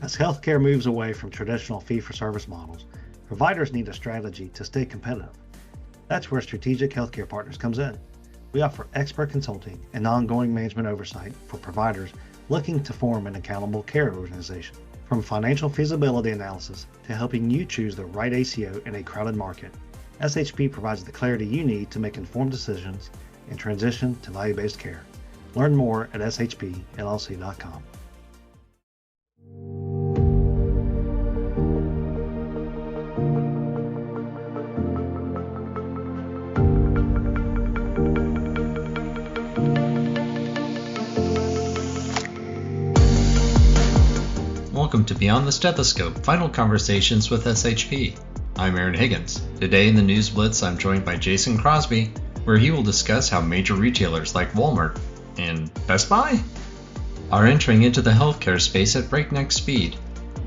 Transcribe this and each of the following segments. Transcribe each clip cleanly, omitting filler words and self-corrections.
As healthcare moves away from traditional fee-for-service models, providers need a strategy to stay competitive. That's where Strategic Healthcare Partners comes in. We offer expert consulting and ongoing management oversight for providers looking to form an accountable care organization. From financial feasibility analysis to helping you choose the right ACO in a crowded market, SHP provides the clarity you need to make informed decisions and transition to value-based care. Learn more at shpllc.com. Welcome to Beyond the Stethoscope, Final Conversations with SHP. I'm Aaron Higgins. Today in the News Blitz, I'm joined by Jason Crosby, where he will discuss how major retailers like Walmart and Best Buy are entering into the healthcare space at breakneck speed,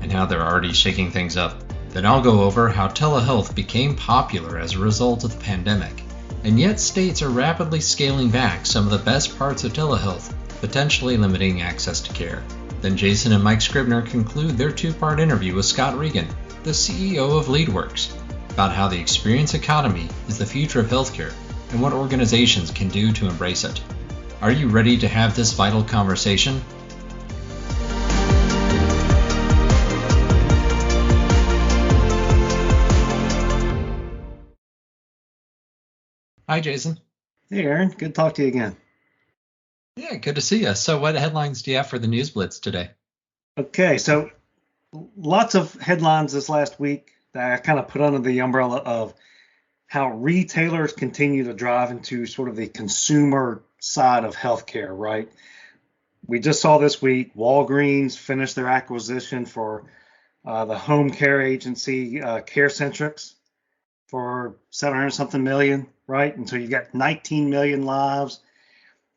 and how they're already shaking things up. Then I'll go over how telehealth became popular as a result of the pandemic, and yet states are rapidly scaling back some of the best parts of telehealth, potentially limiting access to care. Then Jason and Mike Scribner conclude their two-part interview with Scott Regan, the CEO of LeadWorks, about how the experience economy is the future of healthcare and what organizations can do to embrace it. Are you ready to have this vital conversation? Hi, Jason. Hey, Aaron. Good to talk to you again. Yeah, good to see you. So what headlines do you have for the News Blitz today? Okay, so lots of headlines this last week that I kind of put under the umbrella of how retailers continue to drive into sort of the consumer side of healthcare, right? We just saw this week Walgreens finished their acquisition for the home care agency CareCentrix for 700 something million, right? And so you got 19 million lives.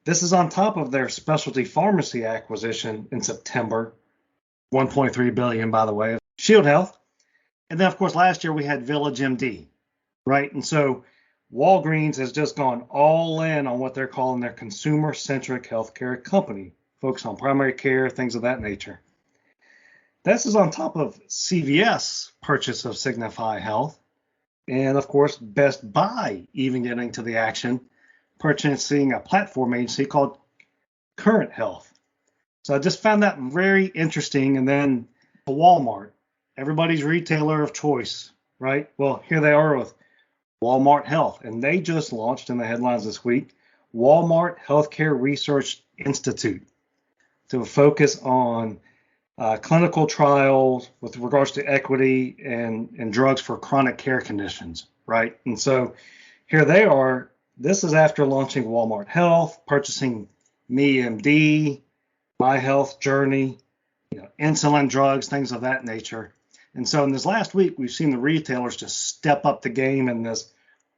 This is on top of their specialty pharmacy acquisition in September, 1.3 billion, by the way, Shield Health. And then, of course, last year we had Village MD, right? And so Walgreens has just gone all in on what they're calling their consumer-centric healthcare company, focused on primary care, things of that nature. This is on top of CVS purchase of Signify Health, and of course, Best Buy even getting to the action, purchasing a platform agency called Current Health. So I just found that very interesting. And then Walmart, everybody's retailer of choice, right? Well, here they are with Walmart Health, and they just launched in the headlines this week, Walmart Healthcare Research Institute, to focus on clinical trials with regards to equity and drugs for chronic care conditions, right? And so here they are. This is after launching Walmart Health, purchasing MeMD, My Health Journey, insulin drugs, things of that nature. And so in this last week, we've seen the retailers just step up the game in this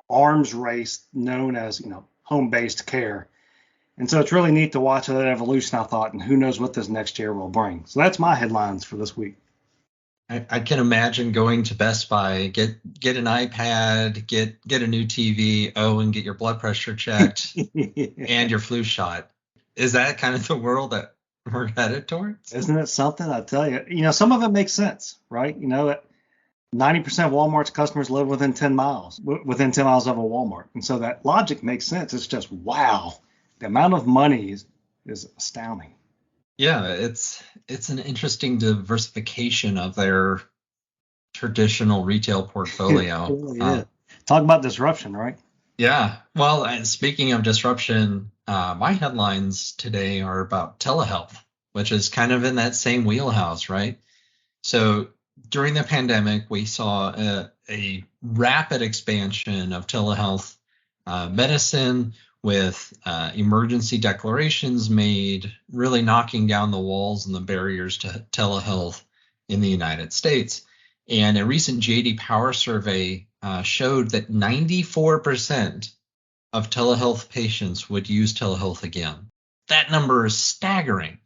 arms race known as, home-based care. And so it's really neat to watch that evolution, I thought, and who knows what this next year will bring. So that's my headlines for this week. I can imagine going to Best Buy, get an iPad, get a new TV, and get your blood pressure checked and your flu shot. Is that kind of the world that we're headed towards? Isn't it something? I tell you, some of it makes sense, right? That 90% of Walmart's customers live within 10 miles of a Walmart. And so that logic makes sense. It's just, wow, the amount of money is astounding. Yeah, it's an interesting diversification of their traditional retail portfolio. Really Talk about disruption, right? Yeah. Well, and speaking of disruption, my headlines today are about telehealth, which is kind of in that same wheelhouse, right? So during the pandemic, we saw a rapid expansion of telehealth medicine, with emergency declarations made, really knocking down the walls and the barriers to telehealth in the United States. And a recent J.D. Power survey showed that 94% of telehealth patients would use telehealth again. That number is staggering.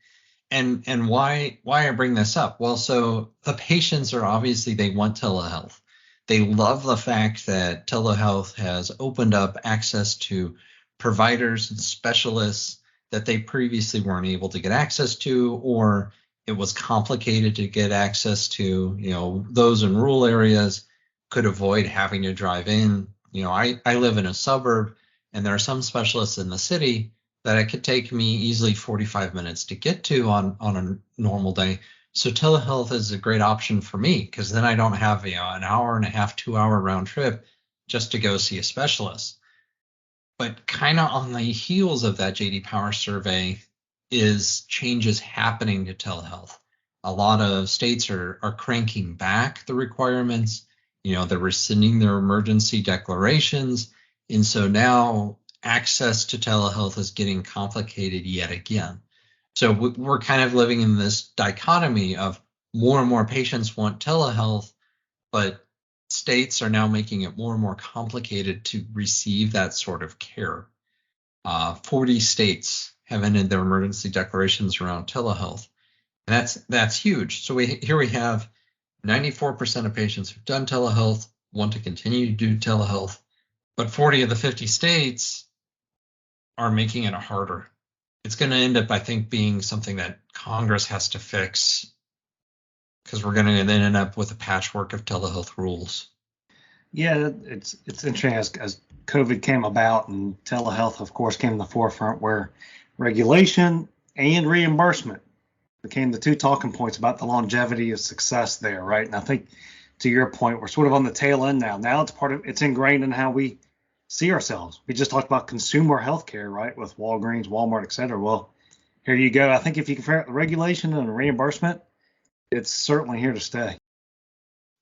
And why I bring this up? Well, so the patients are obviously, they want telehealth. They love the fact that telehealth has opened up access to providers and specialists that they previously weren't able to get access to, or It was complicated to get access to, those in rural areas could avoid having to drive in. I live in a suburb, and there are some specialists in the city that it could take me easily 45 minutes to get to on a normal day. So telehealth is a great option for me, because then I don't have an hour and a half, 2 hour round trip just to go see a specialist. But kind of on the heels of that JD Power survey is changes happening to telehealth. A lot of states are cranking back the requirements. They're rescinding their emergency declarations. And so now access to telehealth is getting complicated yet again. So we're kind of living in this dichotomy of more and more patients want telehealth, but states are now making it more and more complicated to receive that sort of care. 40 states have ended their emergency declarations around telehealth, and that's huge. So here we have 94% of patients who've done telehealth want to continue to do telehealth, but 40 of the 50 states are making it harder. It's going to end up, I think, being something that Congress has to fix, because we're going to then end up with a patchwork of telehealth rules. Yeah, it's interesting as COVID came about and telehealth, of course, came to the forefront, where regulation and reimbursement became the two talking points about the longevity of success there, right? And I think, to your point, we're sort of on the tail end now. Now it's ingrained in how we see ourselves. We just talked about consumer healthcare, right, with Walgreens, Walmart, et cetera. Well, here you go. I think if you compare regulation and reimbursement, it's certainly here to stay.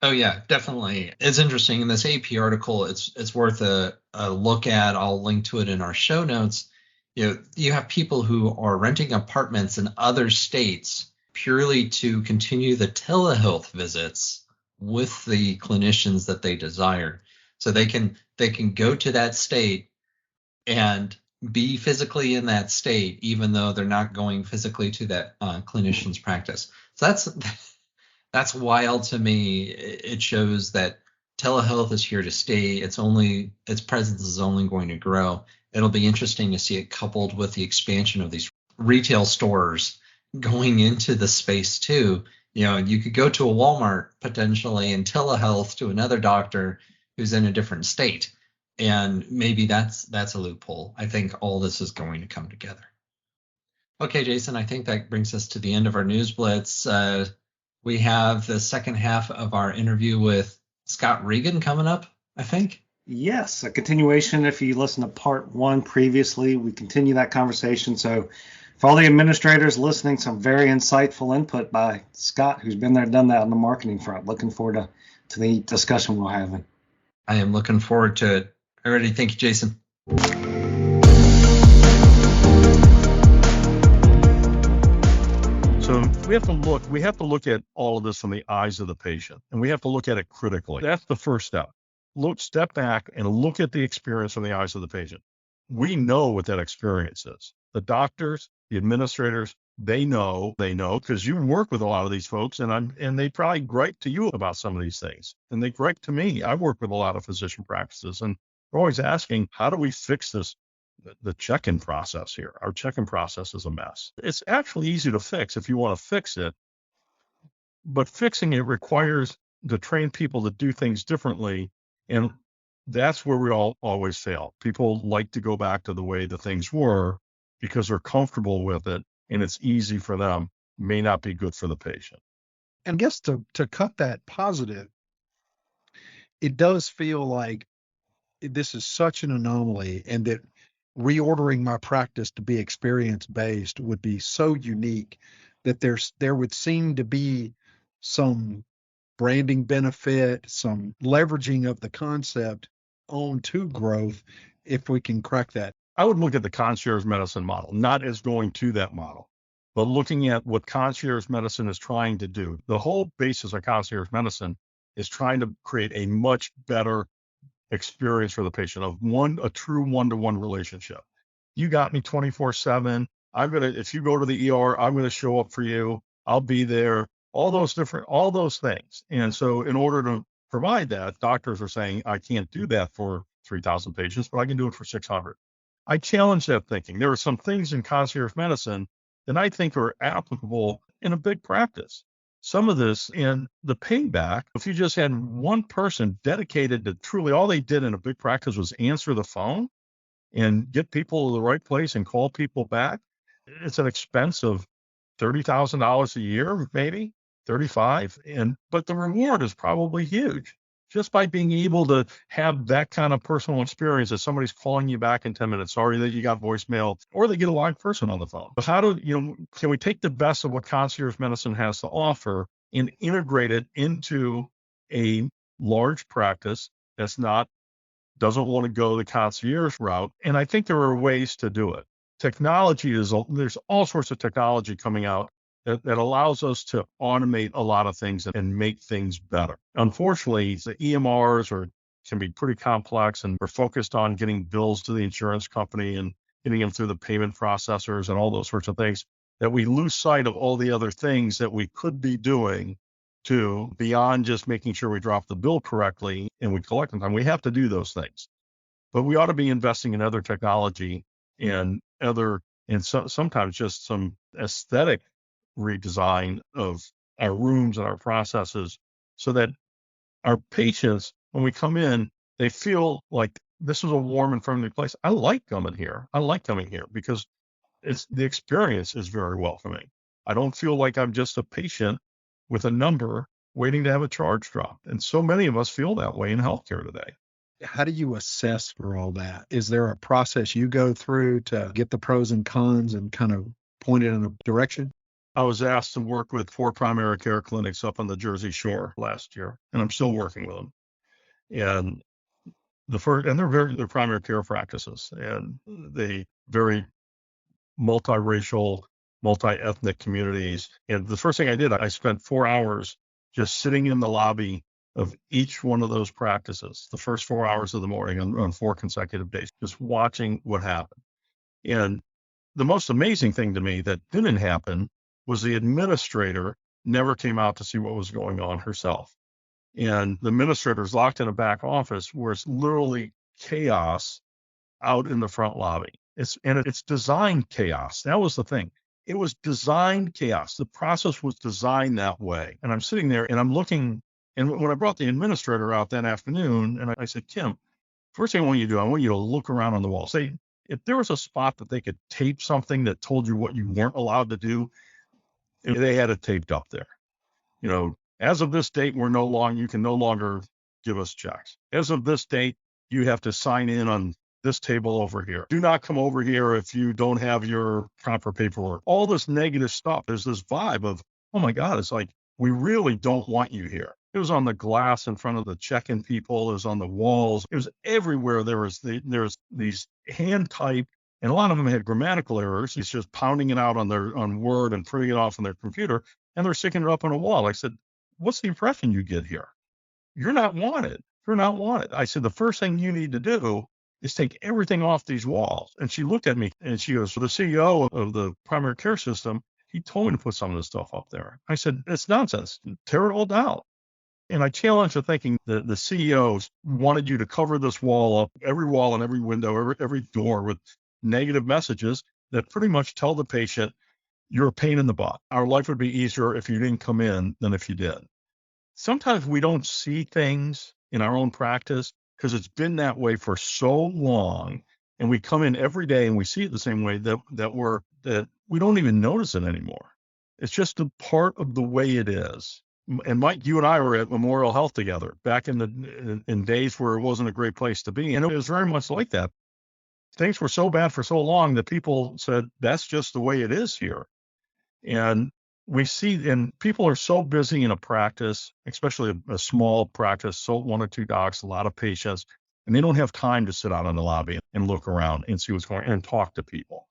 Oh yeah, definitely. It's interesting. In this AP article, it's worth a look at. I'll link to it in our show notes. You have people who are renting apartments in other states purely to continue the telehealth visits with the clinicians that they desire. So they can go to that state and be physically in that state, even though they're not going physically to that clinician's practice. So that's wild to me. It shows that telehealth is here to stay. Its presence is only going to grow. It'll be interesting to see it coupled with the expansion of these retail stores going into the space too. You could go to a Walmart potentially and telehealth to another doctor who's in a different state. And maybe that's a loophole. I think all this is going to come together. Okay, Jason, I think that brings us to the end of our News Blitz. We have the second half of our interview with Scott Regan coming up, I think. Yes, a continuation. If you listen to part one previously, we continue that conversation. So for all the administrators listening, some very insightful input by Scott, who's been there, done that on the marketing front. Looking forward to the discussion we'll have. I am looking forward to it. Alrighty, thank you, Jason. So we have to look at all of this from the eyes of the patient, and we have to look at it critically. That's the first step. Step back and look at the experience from the eyes of the patient. We know what that experience is. The doctors, the administrators, they know because you work with a lot of these folks, and they probably gripe to you about some of these things, and they gripe to me. I work with a lot of physician practices, and they're always asking, how do we fix this? The check-in process here. Our check-in process is a mess. It's actually easy to fix if you want to fix it, but fixing it requires to train people to do things differently, and that's where we always fail. People like to go back to the way the things were because they're comfortable with it, and it's easy for them. May not be good for the patient. And I guess to cut that positive, it does feel like this is such an anomaly, and that reordering my practice to be experience-based would be so unique that there would seem to be some branding benefit, some leveraging of the concept on to growth if we can crack that. I would look at the concierge medicine model, not as going to that model, but looking at what concierge medicine is trying to do. The whole basis of concierge medicine is trying to create a much better experience for the patient of a true one-to-one relationship. You got me 24/7. If you go to the ER, I'm going to show up for you. I'll be there. All those things. And so in order to provide that, doctors are saying, I can't do that for 3,000 patients, but I can do it for 600. I challenge that thinking. There are some things in concierge medicine that I think are applicable in a big practice. Some of this in the payback, if you just had one person dedicated to truly all they did in a big practice was answer the phone and get people to the right place and call people back, it's an expense of $30,000 a year, maybe 35. But the reward is probably huge just by being able to have that kind of personal experience that somebody's calling you back in 10 minutes. Sorry that you got voicemail, or they get a live person on the phone. But can we take the best of what concierge medicine has to offer and integrate it into a large practice doesn't want to go the concierge route? And I think there are ways to do it. There's all sorts of technology coming out that allows us to automate a lot of things and make things better. Unfortunately, the EMRs can be pretty complex, and we're focused on getting bills to the insurance company and getting them through the payment processors and all those sorts of things, that we lose sight of all the other things that we could be doing beyond just making sure we drop the bill correctly and we collect on time. We have to do those things, but we ought to be investing in other technology and sometimes just some aesthetic redesign of our rooms and our processes so that our patients, when we come in, they feel like this is a warm and friendly place. I like coming here because the experience is very welcoming. I don't feel like I'm just a patient with a number waiting to have a charge dropped. And so many of us feel that way in healthcare today. How do you assess for all that? Is there a process you go through to get the pros and cons and kind of point it in a direction? I was asked to work with 4 primary care clinics up on the Jersey Shore last year, and I'm still working with them. And they're primary care practices, and they very multiracial, multi-ethnic communities. And the first thing I did, I spent 4 hours just sitting in the lobby of each one of those practices, the first 4 hours of the morning on 4 consecutive days, just watching what happened. And the most amazing thing to me that didn't happen was the administrator never came out to see what was going on herself. And the administrator's locked in a back office where it's literally chaos out in the front lobby. It's designed chaos. That was the thing. It was designed chaos. The process was designed that way. And I'm sitting there and I'm looking, and when I brought the administrator out that afternoon, and I said, Kim, first thing I want you to do, I want you to look around on the wall. Say, if there was a spot that they could tape something that told you what you weren't allowed to do, they had it taped up there. As of this date, you can no longer give us checks. As of this date, you have to sign in on this table over here. Do not come over here if you don't have your proper paperwork. All this negative stuff. There's this vibe of, oh my God, it's like, we really don't want you here. It was on the glass in front of the check-in people. It was on the walls. It was everywhere. There's these hand typed, and a lot of them had grammatical errors. It's just pounding it out on Word and printing it off on their computer, and they're sticking it up on a wall. I said, what's the impression you get here? You're not wanted. You're not wanted. I said, the first thing you need to do is take everything off these walls. And she looked at me and she goes, so the CEO of the primary care system, he told me to put some of this stuff up there. I said, it's nonsense. Tear it all down. And I challenge the thinking that the CEOs wanted you to cover this wall up, every wall and every window, every door with negative messages that pretty much tell the patient, you're a pain in the butt. Our life would be easier if you didn't come in than if you did. Sometimes we don't see things in our own practice because it's been that way for so long, and we come in every day and we see it the same way that we don't even notice it anymore. It's just a part of the way it is. And Mike, you and I were at Memorial Health together back in days where it wasn't a great place to be, and it was very much like that. Things were so bad for so long that people said that's just the way it is here. And we see, and people are so busy in a practice, especially a small practice, so 1 or 2 docs, a lot of patients, and they don't have time to sit out in the lobby and look around and see what's going on and talk to people.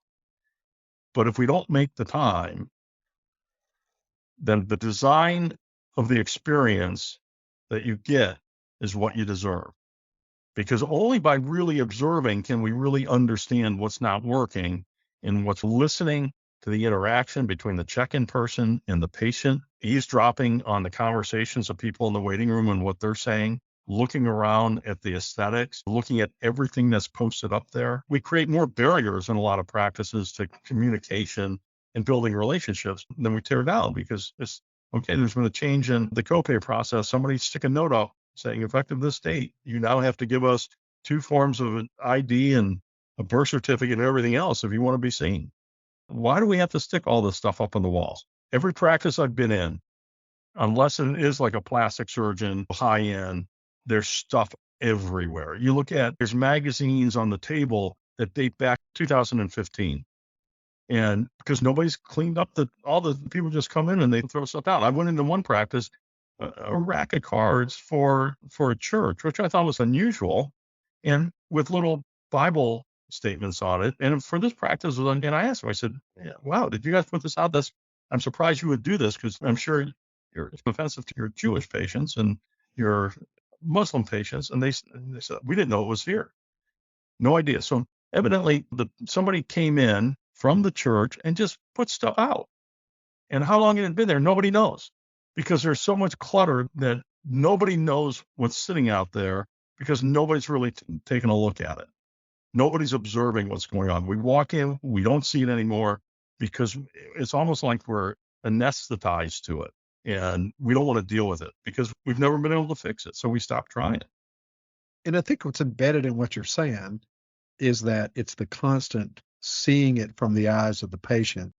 But if we don't make the time, then the design of the experience that you get is what you deserve. Because only by really observing can we really understand what's not working and what's listening to the interaction between the check-in person and the patient, eavesdropping on the conversations of people in the waiting room and what they're saying, looking around at the aesthetics, looking at everything that's posted up there. We create more barriers in a lot of practices to communication and building relationships, then we tear down because it's okay. There's been a change in the copay process. Somebody stick a note up saying, effective this date, you now have to give us 2 forms of an ID and a birth certificate and everything else if you want to be seen. Why do we have to stick all this stuff up on the walls? Every practice I've been in, unless it is like a plastic surgeon, high end, there's stuff everywhere. You look at, there's magazines on the table that date back 2015. And because nobody's cleaned up all the people just come in and they throw stuff out. I went into one practice, a rack of cards for a church, which I thought was unusual, and with little Bible statements on it. And for this practice, and I asked him, I said, yeah, wow, did you guys put this out? I'm surprised you would do this because I'm sure you're offensive to your Jewish patients and your Muslim patients. And they said, we didn't know it was here. No idea. So evidently somebody came in from the church and just put stuff out. And how long it had been there, nobody knows, because there's so much clutter that nobody knows what's sitting out there because nobody's really taking a look at it. Nobody's observing what's going on. We walk in, we don't see it anymore because it's almost like we're anesthetized to it and we don't want to deal with it because we've never been able to fix it. So we stop trying. And I think what's embedded in what you're saying is that it's the constant seeing it from the eyes of the patient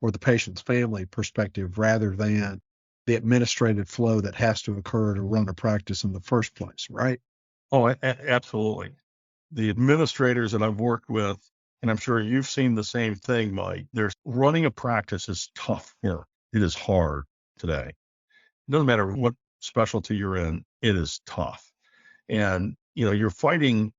or the patient's family perspective rather than the administrative flow that has to occur to run a practice in the first place, right? Oh, absolutely. The administrators that I've worked with, and I'm sure you've seen the same thing, Mike, running a practice is tough work. It is hard today. It doesn't matter what specialty you're in, it is tough. And, you're fighting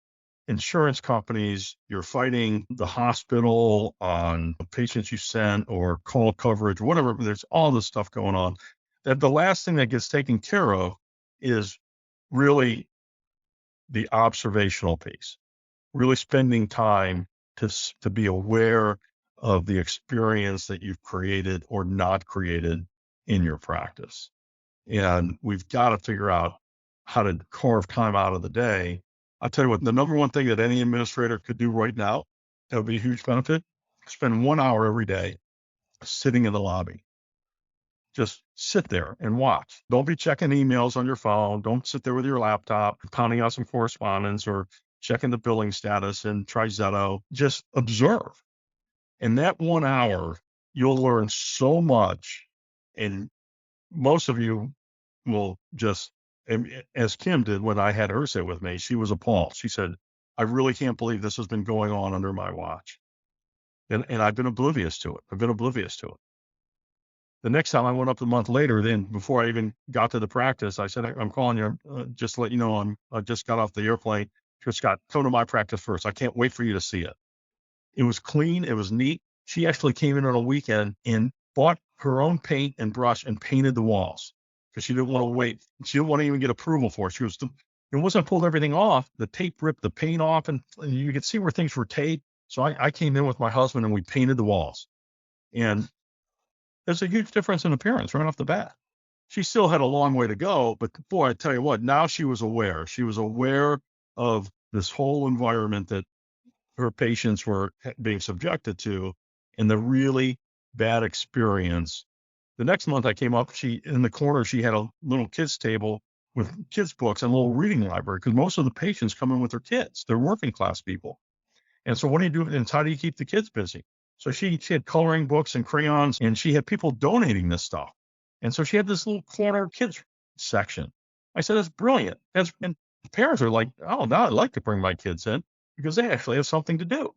insurance companies, you're fighting the hospital on patients you sent or call coverage, whatever. There's all this stuff going on. That the last thing that gets taken care of is really the observational piece, really spending time to be aware of the experience that you've created or not created in your practice. And we've got to figure out how to carve time out of the day. I'll tell you what, the number one thing that any administrator could do right now, that would be a huge benefit, spend 1 hour every day sitting in the lobby. Just sit there and watch. Don't be checking emails on your phone. Don't sit there with your laptop, pounding out some correspondence or checking the billing status and TriZetto. Just observe. In that 1 hour, you'll learn so much. And most of you will just, as Kim did when I had her sit with me, she was appalled. She said, I really can't believe this has been going on under my watch. And I've been oblivious to it. The next time I went up a month later, then before I even got to the practice, I said, I'm calling you just to let you know I just got off the airplane. Scott, come to my practice first. I can't wait for you to see it. It was clean. It was neat. She actually came in on a weekend and bought her own paint and brush and painted the walls because she didn't want to wait. She didn't want to even get approval for it. Once I pulled everything off, the tape ripped the paint off and you could see where things were taped. So I came in with my husband and we painted the walls. And there's a huge difference in appearance right off the bat. She still had a long way to go, but boy, I tell you what, now she was aware. She was aware of this whole environment that her patients were being subjected to and the really bad experience. The next month I came up, in the corner, she had a little kids table with kids books and a little reading library because most of the patients come in with their kids. They're working class people. And so what do you do? And how do you keep the kids busy? So she had coloring books and crayons and she had people donating this stuff. And so she had this little corner kids section. I said, that's brilliant. And parents are like, oh, now I'd like to bring my kids in because they actually have something to do.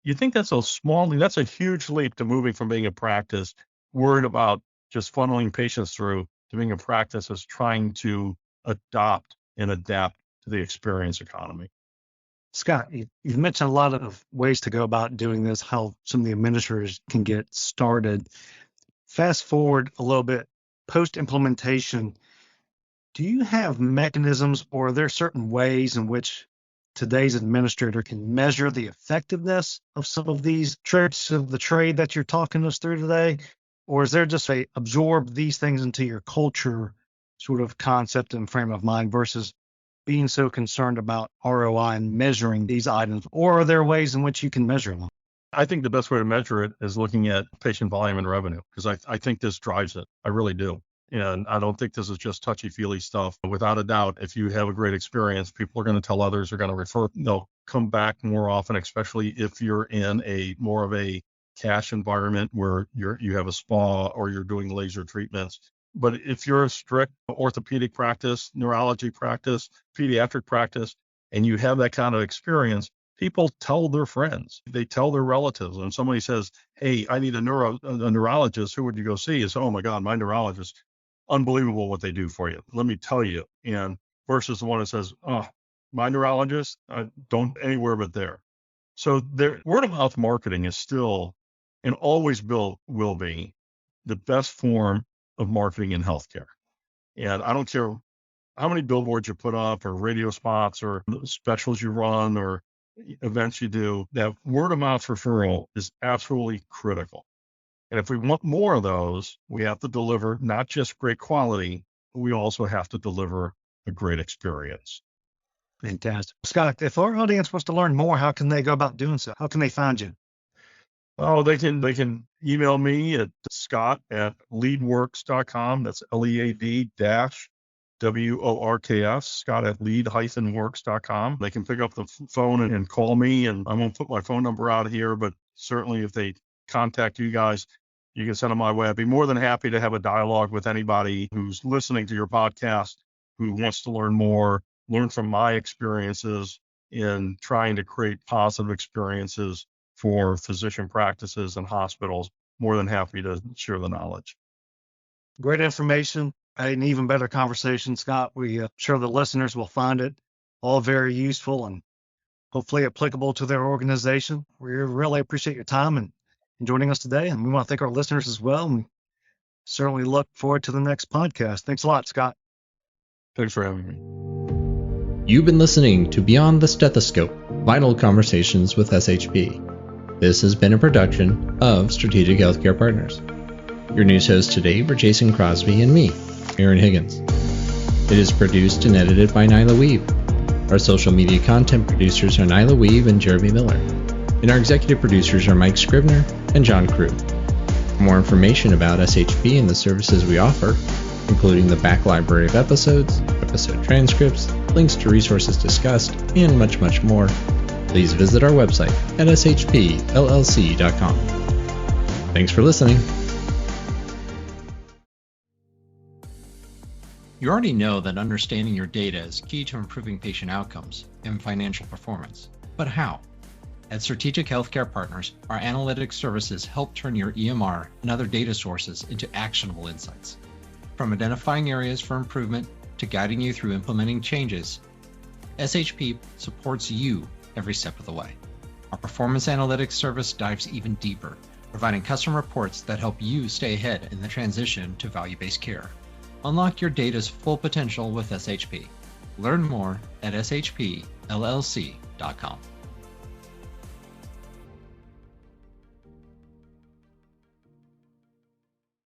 You think that's that's a huge leap to moving from being a practice worried about just funneling patients through to being a practice that's trying to adopt and adapt to the experience economy. Scott, you've mentioned a lot of ways to go about doing this, how some of the administrators can get started. Fast forward a little bit, post-implementation, do you have mechanisms or are there certain ways in which today's administrator can measure the effectiveness of some of these tricks of the trade that you're talking us through today? Or is there just a absorb these things into your culture sort of concept and frame of mind versus being so concerned about ROI and measuring these items? Or are there ways in which you can measure them? I think the best way to measure it is looking at patient volume and revenue, because I think this drives it. I really do. And I don't think this is just touchy-feely stuff. Without a doubt, if you have a great experience, people are going to tell others, are going to refer, they'll come back more often, especially if you're in a more of a cash environment where you have a spa or you're doing laser treatments. But if you're a strict orthopedic practice, neurology practice, pediatric practice, and you have that kind of experience, people tell their friends, they tell their relatives. And somebody says, hey, I need a neurologist, who would you go see? It's, oh my God, my neurologist. Unbelievable what they do for you. Let me tell you. And versus the one that says, oh, my neurologist, don't anywhere but there. So word of mouth marketing is still, and always will be, the best form of marketing in healthcare. And I don't care how many billboards you put up or radio spots or specials you run or events you do, that word of mouth referral is absolutely critical. And if we want more of those, we have to deliver not just great quality, but we also have to deliver a great experience. Fantastic. Scott, if our audience wants to learn more, how can they go about doing so? How can they find you? Oh, they can email me at scott@leadworks.com. That's LEAD-WORKS, scott@lead-works.com. They can pick up the phone and call me, and I won't put my phone number out here, but certainly if they contact you guys, you can send them my way. I'd be more than happy to have a dialogue with anybody who's listening to your podcast, who wants to learn more, learn from my experiences in trying to create positive experiences for physician practices and hospitals. More than happy to share the knowledge. Great information, an even better conversation, Scott. We're sure the listeners will find it all very useful and hopefully applicable to their organization. We really appreciate your time and joining us today. And we want to thank our listeners as well. And certainly look forward to the next podcast. Thanks a lot, Scott. Thanks for having me. You've been listening to Beyond the Stethoscope, Vital Conversations with SHP. This has been a production of Strategic Healthcare Partners. Your news hosts today were Jason Crosby and me, Aaron Higgins. It is produced and edited by Nyla Wiebe. Our social media content producers are Nyla Wiebe and Jeremy Miller. And our executive producers are Mike Scribner and John Crew. For more information about SHP and the services we offer, including the back library of episodes, episode transcripts, links to resources discussed, and much, much more, please visit our website at shpllc.com. Thanks for listening. You already know that understanding your data is key to improving patient outcomes and financial performance. But how? At Strategic Healthcare Partners, our analytics services help turn your EMR and other data sources into actionable insights. From identifying areas for improvement to guiding you through implementing changes, SHP supports you every step of the way. Our performance analytics service dives even deeper, providing custom reports that help you stay ahead in the transition to value-based care. Unlock your data's full potential with SHP. Learn more at shpllc.com.